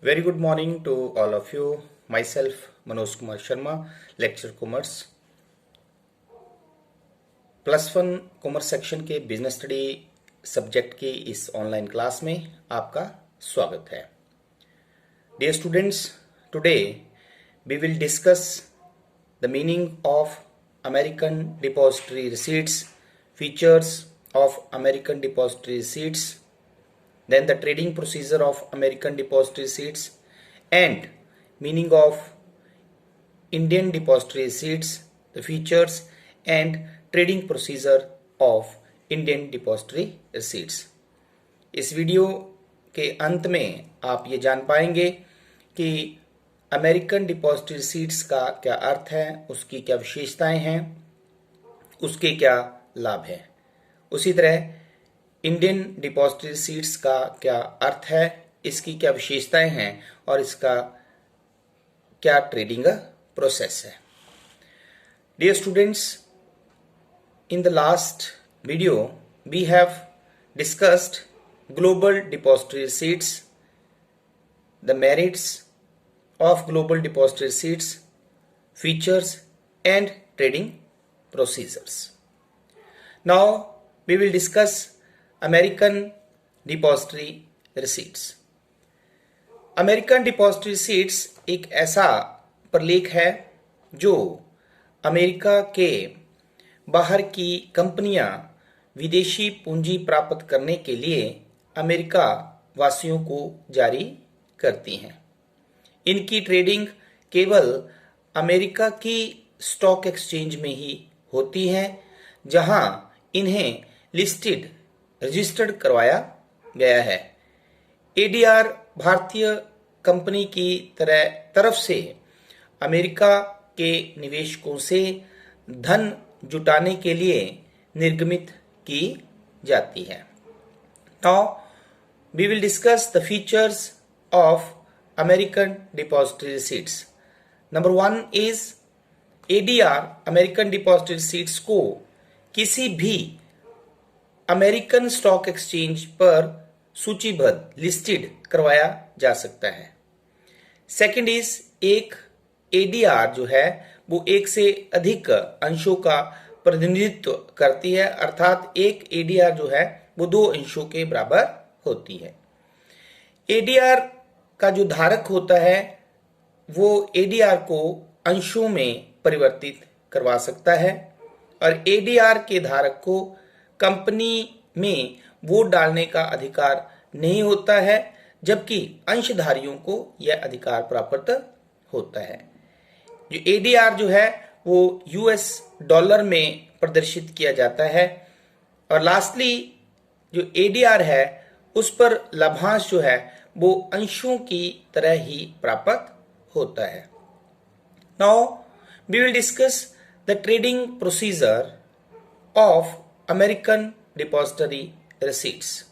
Very good morning to all of you. Myself Manoj Kumar Sharma, lecturer commerce. +1 commerce section के business study subject की इस online class में आपका स्वागत है. Dear students, today we will discuss the meaning of American Depository Receipts, features of American Depository Receipts, then the trading procedure of American Depository Receipts and meaning of Indian Depository Receipts, the features and trading procedure of Indian Depository Receipts. इस video के अंत में आप ये जान पाएंगे कि American depository receipts का क्या अर्थ है, उसकी क्या विशेषताएं हैं, उसके क्या लाभ हैं. उसी तरह इंडियन डिपॉजिटरी रिसीट्स का क्या अर्थ है, इसकी क्या विशेषताएं हैं और इसका क्या ट्रेडिंग प्रोसेस है. Dear students, in the last video we have discussed global depository receipts, the merits of global depository receipts, features and trading procedures. Now we will discuss American depository receipts. American depository receipts एक ऐसा प्रलेख है जो America के बाहर की कंपनियां विदेशी पूंजी प्राप्त करने के लिए अमेरिका वासियों को जारी करती हैं. इनकी ट्रेडिंग केवल अमेरिका की स्टॉक एक्सचेंज में ही होती है, जहां इन्हें लिस्टेड रजिस्टर्ड करवाया गया है. एडीआर भारतीय कंपनी की तरफ से अमेरिका के निवेशकों से धन जुटाने के लिए निर्गमित की जाती है. Now we will discuss the features of American Depository Receipts. Number 1 is ADR American Depository Receipts को किसी भी अमेरिकन स्टॉक एक्सचेंज पर सूचीबद्ध लिस्टेड करवाया जा सकता है. सेकंड इज एक एडीआर जो है वो एक से अधिक अंशों का प्रतिनिधित्व करती है, अर्थात एक एडीआर जो है वो दो अंशों के बराबर होती है. एडीआर का जो धारक होता है वो एडीआर को अंशों में परिवर्तित करवा सकता है और एडीआर के धारक को कंपनी में वोट डालने का अधिकार नहीं होता है, जबकि अंशधारियों को यह अधिकार प्राप्त होता है. जो एडीआर जो है वो यूएस डॉलर में प्रदर्शित किया जाता है और लास्टली जो एडीआर है उस पर लाभांश जो है वो अंशों की तरह ही प्राप्त होता है. Now we will discuss the trading procedure of American depository receipts.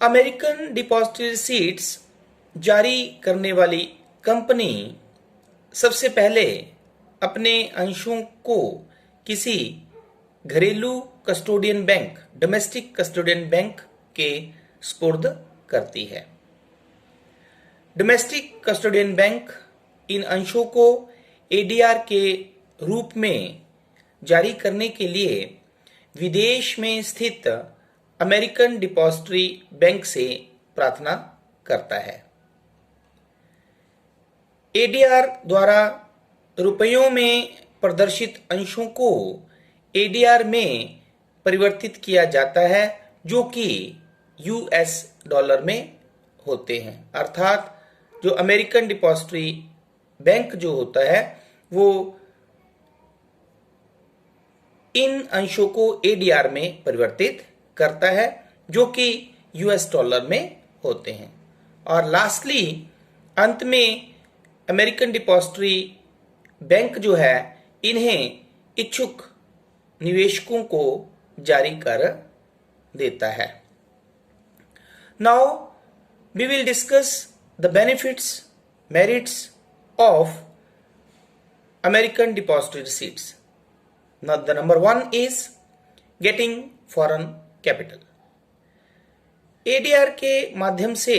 American depository receipts जारी करने वाली कंपनी सबसे पहले अपने अंशों को किसी घरेलू custodian bank, domestic custodian bank के सुपुर्द करती है. डोमेस्टिक कस्टोडियन बैंक इन अंशों को एडीआर के रूप में जारी करने के लिए विदेश में स्थित अमेरिकन डिपॉजिटरी बैंक से प्रार्थना करता है. एडीआर द्वारा रुपयों में प्रदर्शित अंशों को एडीआर में परिवर्तित किया जाता है जो कि यूएस डॉलर में होते हैं, अर्थात जो अमेरिकन डिपॉजिटरी बैंक जो होता है वो इन अंशों को एडीआर में परिवर्तित करता है जो कि यूएस डॉलर में होते हैं. और लास्टली अंत में अमेरिकन डिपॉजिटरी बैंक जो है इन्हें इच्छुक निवेशकों को जारी कर देता है. Now we will discuss the benefits, merits of American depository receipts. Now the number 1 is getting foreign capital. ADR के माध्यम से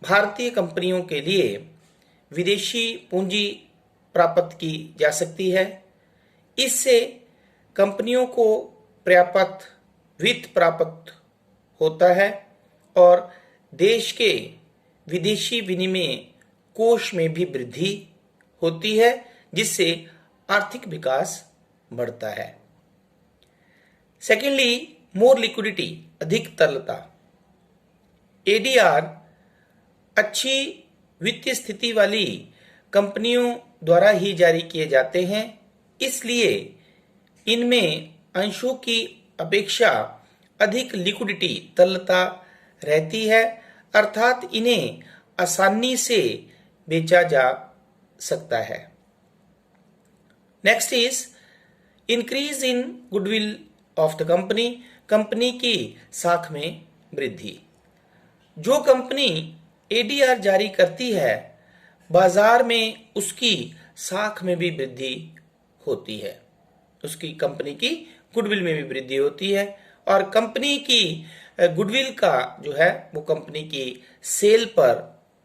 भारतीय कंपनियों के लिए विदेशी पूंजी प्राप्त की जा सकती है। इससे कंपनियों को पर्याप्त वित्त प्राप्त होता है और देश के विदेशी विनिमय कोष में भी वृद्धि होती है, जिससे आर्थिक विकास बढ़ता है। सेकेंडली, मोर लिक्विडिटी, अधिक तरलता। एडीआर अच्छी वित्तीय स्थिति वाली कंपनियों द्वारा ही जारी किए जाते हैं, इसलिए इनमें अंशों की अपेक्षा अधिक लिक्विडिटी, तरलता रहती है, अर्थात इन्हें आसानी से बेचा जा सकता है। Next is increase in goodwill of the company, company की साख में वृद्धि। जो कंपनी एडीआर जारी करती है, बाजार में उसकी साख में भी वृद्धि होती है, उसकी कंपनी की गुडविल में भी वृद्धि होती है और कंपनी की गुडविल का जो है वो कंपनी की सेल पर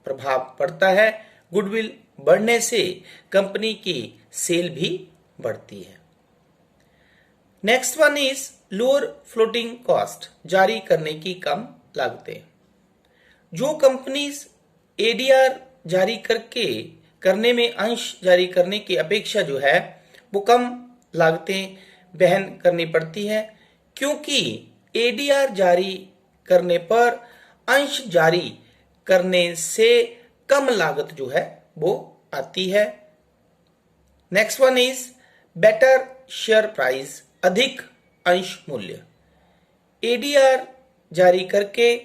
प्रभाव पड़ता है। गुडविल बढ़ने से कंपनी की सेल भी बढ़ती है। Next one is lower floating cost, जारी करने की कम लागतें। जो कंपनीज एडीआर जारी करने में अंश जारी करने की अपेक्षा जो है वो कम लागतें वहन करनी पड़ती है, क्योंकि एडीआर जारी करने पर अंश जारी करने से कम लागत जो है वो आती है। Next one is better share price, अधिक अंश मूल्य। एडीआर जारी करके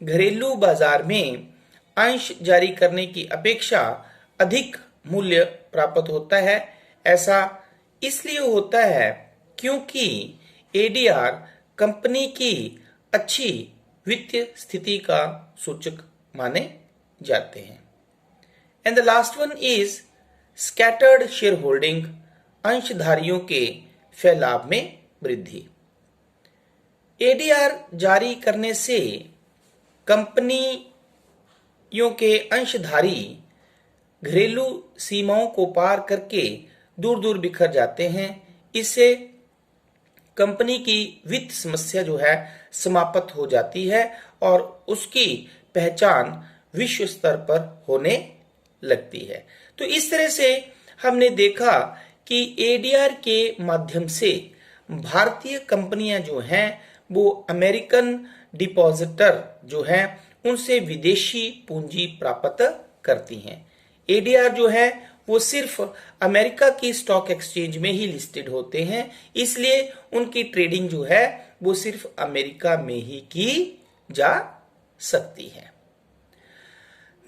घरेलू बाजार में अंश जारी करने की अपेक्षा अधिक मूल्य प्राप्त होता है। ऐसा इसलिए होता है क्योंकि एडीआर कंपनी की अच्छी वित्तीय स्थिति का सूचक माने जाते हैं। And the last one is scattered share holding, अंशधारियों के फैलाव में वृद्धि। एडीआर जारी करने से कंपनियों के अंशधारी घरेलू सीमाओं को पार करके दूर दूर बिखर जाते हैं। इससे कंपनी की वित्त समस्या जो है समाप्त हो जाती है और उसकी पहचान विश्व स्तर पर होने लगती है। तो इस तरह से हमने देखा कि एडीआर के माध्यम से भारतीय कंपनियां जो हैं वो अमेरिकन डिपॉजिटर जो हैं उनसे विदेशी पूंजी प्राप्त करती हैं। एडीआर जो है वो सिर्फ अमेरिका की स्टॉक एक्सचेंज में ही लिस्टेड होते हैं, इसलिए उनकी ट्रेडिंग जो है वो सिर्फ अमेरिका में ही की जा सकती है।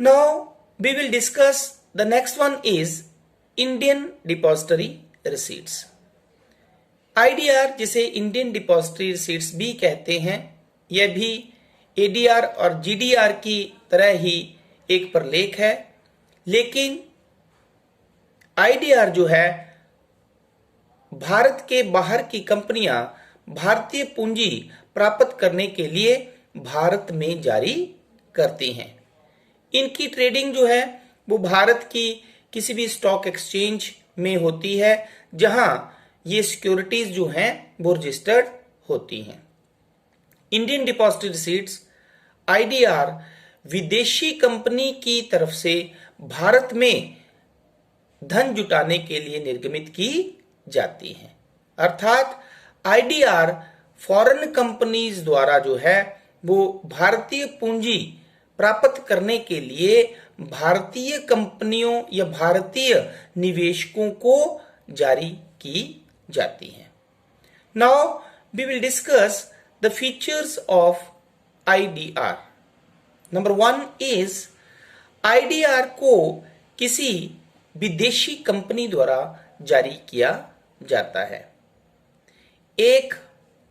Now we will discuss the next one is Indian depository receipts. IDR, जिसे इंडियन डिपॉजिटरी रिसीट्स भी कहते हैं, यह भी एडीआर और जीडीआर की तरह ही एक प्रलेख है, लेकिन आईडीआर जो है भारत के बाहर की कंपनियां भारतीय पूंजी प्राप्त करने के लिए भारत में जारी करती हैं। इनकी ट्रेडिंग जो है वो भारत की किसी भी स्टॉक एक्सचेंज में होती है, जहां ये सिक्योरिटीज जो हैं वो रजिस्टर्ड होती हैं। इंडियन डिपॉजिटरी रिसीट्स आईडीआर विदेशी कंपनी की तरफ से भारत में धन जुटाने के लिए निर्गमित की जाती हैं। अर्थात आईडीआर फॉरेन कंपनीज द्वारा जो है वो भारतीय पूंजी प्राप्त करने के लिए भारतीय कंपनियों या भारतीय निवेशकों को जारी की जाती है। Now we will discuss the features of IDR. Number 1 is IDR को किसी विदेशी कंपनी द्वारा जारी किया जाता है। एक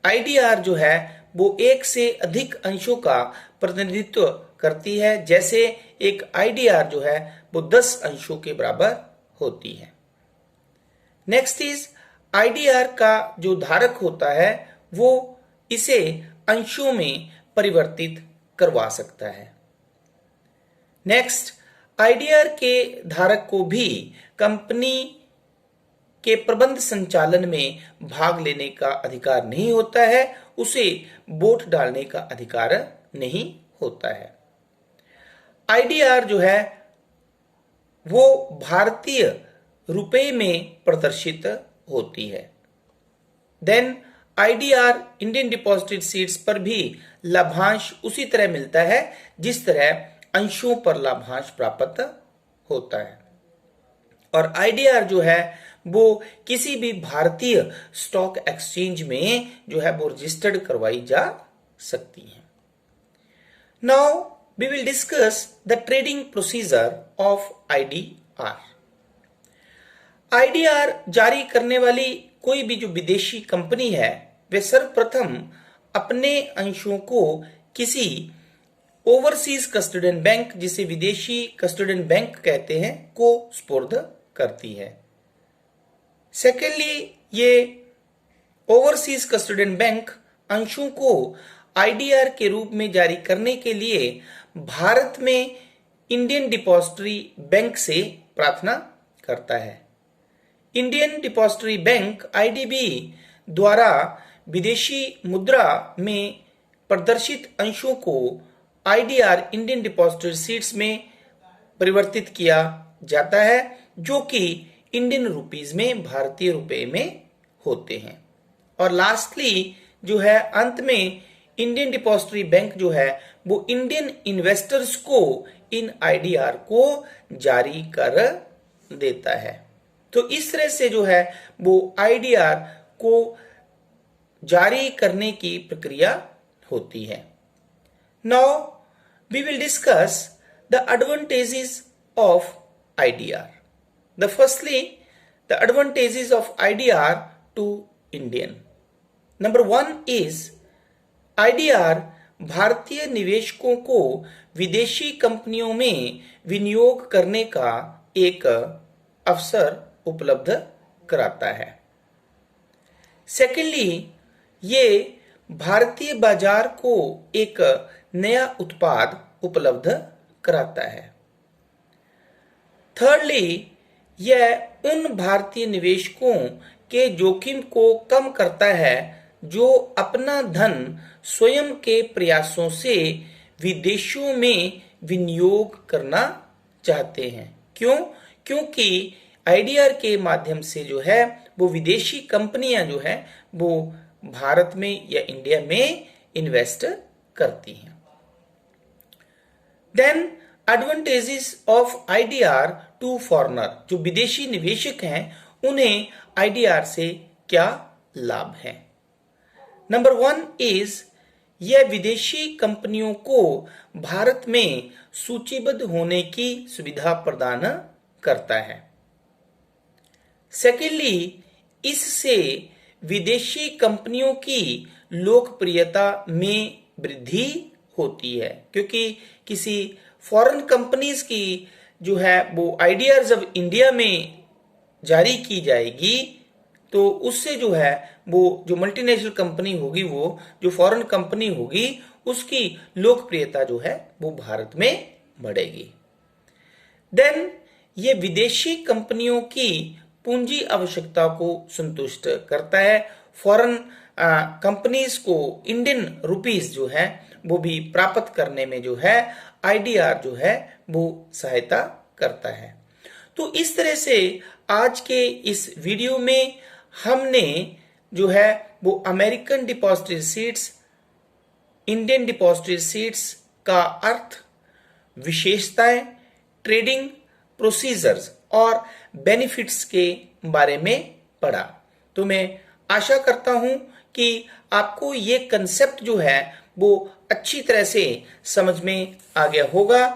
आईडीआर जो है वो एक से अधिक अंशों का प्रतिनिधित्व करती है, जैसे एक आईडीआर जो है वो 10 अंशों के बराबर होती है। नेक्स्ट इज आईडीआर का जो धारक होता है वो इसे अंशों में परिवर्तित करवा सकता है। नेक्स्ट, आईडीआर के धारक को भी कंपनी के प्रबंध संचालन में भाग लेने का अधिकार नहीं होता है, उसे वोट डालने का अधिकार नहीं होता है। आईडीआर जो है वो भारतीय रुपए में प्रदर्शित होती है। Then IDR Indian depository receipts पर भी लाभांश उसी तरह मिलता है जिस तरह अंशों पर लाभांश प्राप्त होता है। और आईडीआर जो है वो किसी भी भारतीय स्टॉक एक्सचेंज में जो है वो रजिस्टर्ड करवाई जा सकती है। Now we will discuss the trading procedure of IDR. IDR जारी करने वाली कोई भी जो विदेशी कंपनी है वे सर्वप्रथम अपने अंशों को किसी ओवरसीज कस्टोडियन बैंक, जिसे विदेशी कस्टोडियन बैंक कहते हैं, को सुपुर्द करती है। सेकेंडली, ये ओवरसीज कस्टोडियन बैंक अंशों को आईडीआर के रूप में जारी करने के लिए भारत में इंडियन डिपॉजिटरी बैंक से प्रार्थना करता है। इंडियन डिपॉजिटरी बैंक आईडीबी द्वारा विदेशी मुद्रा में प्रदर्शित अंशों को आईडीआर इंडियन डिपॉजिटरी सीट्स में परिवर्तित किया जाता है, जो कि इंडियन रुपीज में, भारतीय रुपए में होते हैं। और लास्टली जो है अंत में इंडियन डिपॉजिटरी बैंक जो है वो इंडियन इन्वेस्टर्स को इन आईडीआर को जारी कर देता है। तो इस तरह से जो है वो आईडीआर को जारी करने की प्रक्रिया होती है। Now we will discuss the advantages of IDR. The firstly, the advantages of IDR to Indian. Number one is IDR भारतीय निवेशकों को विदेशी कंपनियों में विनियोग करने का एक अवसर उपलब्ध कराता है। सेकेंडली, ये भारतीय बाजार को एक नया उत्पाद उपलब्ध कराता है। थर्डली, यह उन भारतीय निवेशकों के जोखिम को कम करता है जो अपना धन स्वयं के प्रयासों से विदेशों में विनियोग करना चाहते हैं। क्यों? क्योंकि आईडीआर के माध्यम से जो है वो विदेशी कंपनियां जो है वो भारत में या इंडिया में इन्वेस्ट करती हैं। Then advantages of IDR to foreigner, जो विदेशी निवेशक हैं उन्हें आईडीआर से क्या लाभ है। नंबर वन इज यह विदेशी कंपनियों को भारत में सूचीबद्ध होने की सुविधा प्रदान करता है। सेकेंडली, इससे विदेशी कंपनियों की लोकप्रियता में वृद्धि होती है, क्योंकि किसी फॉरेन कंपनीज की जो है वो आईडीआर जब इंडिया में जारी की जाएगी तो उससे जो है वो जो मल्टीनेशनल कंपनी होगी, वो जो फॉरेन कंपनी होगी, उसकी लोकप्रियता जो है वो भारत में बढ़ेगी। देन ये विदेशी कंपनियों की पूंजी आवश्यकता को संतुष्ट करता है। फॉरेन कंपनीज को इंडियन रुपीस जो है वो भी प्राप्त करने में जो है आईडीआर जो है वो सहायता करता है। तो इस तरह से आज के इस वीडियो में हमने जो है वो American depository seats, Indian depository seats का अर्थ, विशेषताएं, ट्रेडिंग प्रोसीजर्स और बेनिफिट्स के बारे में पढ़ा। तो मैं आशा करता हूं कि आपको ये कंसेप्ट जो है वो अच्छी तरह से समझ में आ गया होगा।